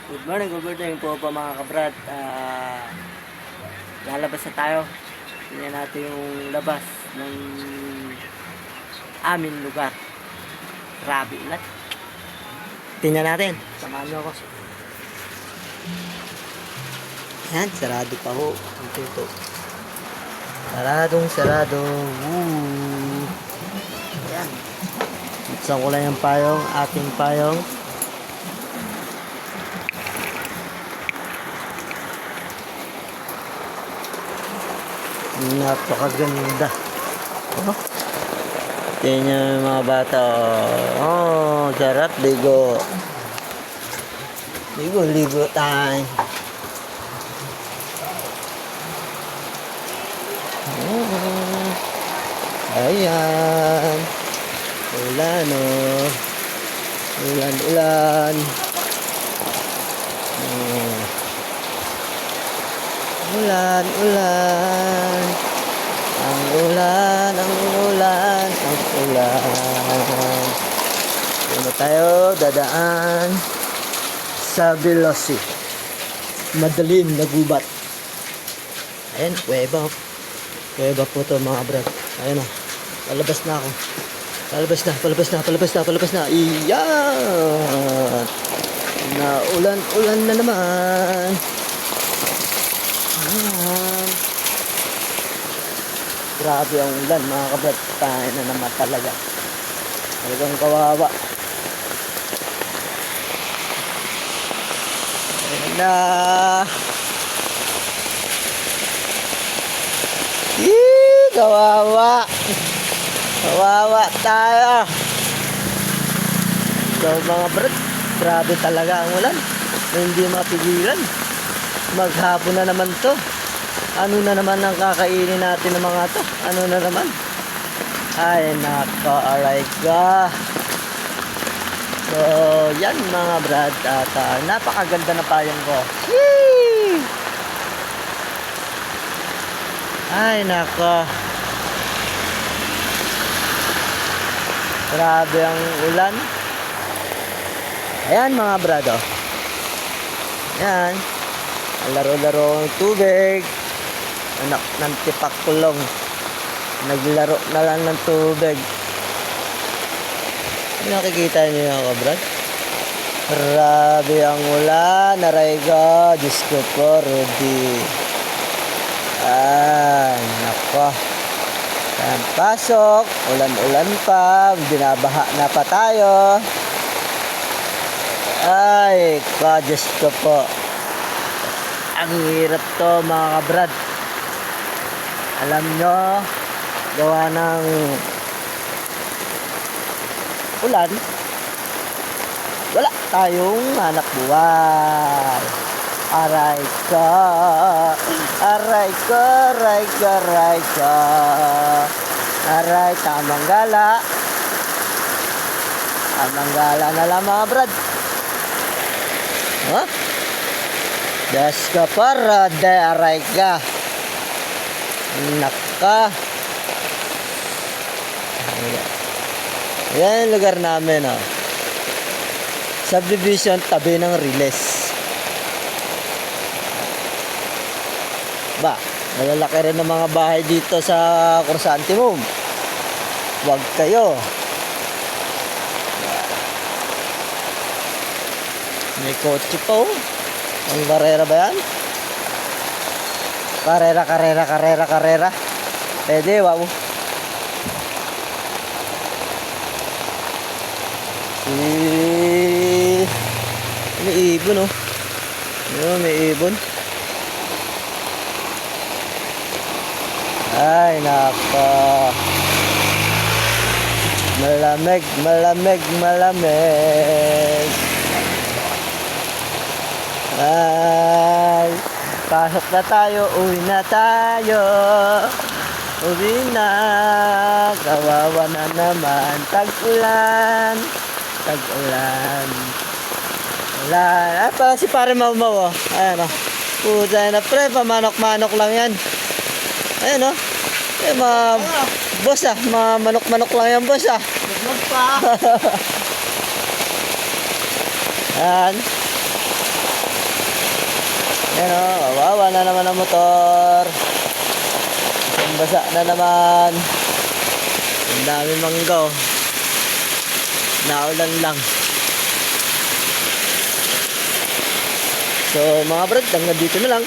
Good morning po po mga kabrad. Lalabas na tayo. Tingnan natin yung labas ng aming lugar. Grabe ulat. Tingnan natin. Samahan nyo ako. Yan, sarado pa ho. Ang tuto. Sarado. Yan. Buksan ko lang yung payong. Ating payong. Napakaganda. Oh. Tingnan yung mga bata. Oh, sarap. Ligo. Ligo tayo. Oh. Ayan. Ulan, oh. Ulan. Oh. Ulan. Ang ulan. Dito tayo dadaan sa Veloci. Madilim na gubat. Ayan, kuweba. Kuweba po to mga brad. Ayan o. Palabas na ako. Palabas na. Iyan. Na ulan na naman. Ayan. Grabe ang ulan mga kabrad. Tayo na naman talaga. Talagang kawawa. Ayan na. Kawawa. Kawawa tayo. So mga brad, grabe talaga ang ulan. Hindi mapigilan. Maghapon na naman to. Ano na naman ang kakainin natin ng mga to? Ano na naman? Ay nako, aray ka. So yan mga brad. At napakaganda na payong ko. Yee! Ay nako. Grabe ang ulan. Ayan mga brad, oh. Ayan. Laro-laro ng tubig. Anak ng tipak kulong. Naglaro na lang ng tubig. Nakikita niyo yan, kabrad? Grabe ang ulan. Aray ko. Diyos ko po, Rudy. Ay, nako. Ayan, pasok. Ulan pa. Binabaha na pa tayo. Ay, Diyos ko po. Ang hirap to mga kabrad. Alam nyo, gawa ng ulan, wala tayong hanap buhay. Aray ko. Aray, tamang gala na lang mga brad. Huh? Das ka para de aray ka. Naka. Ayan yung lugar namin, oh. Subdivision tabi ng Riles. Ba, malalaki rin ng mga bahay dito sa Chrysanthemum. Huwag kayo. May kotse pa, oh. Ang karera ba yan? Karera. Pwede, wow. May ibon, oh. May ibon. Ay, nako. Malamig. Ay, pasok na tayo, uwi na tayo. Kawawa na naman. Tag-ulan. Wala. Parang si pare Maumaw, oh. Ayan, oh. Puta na pre, pamanok-manok lang yan. Ayan, oh. Boss, manok-manok lang yan, boss, ah. Pa. Ayan. Yan o, kawawa na naman ang motor. Basa na naman. Ang dami manggo. Naulan lang. So mga brad, hanggang dito na lang.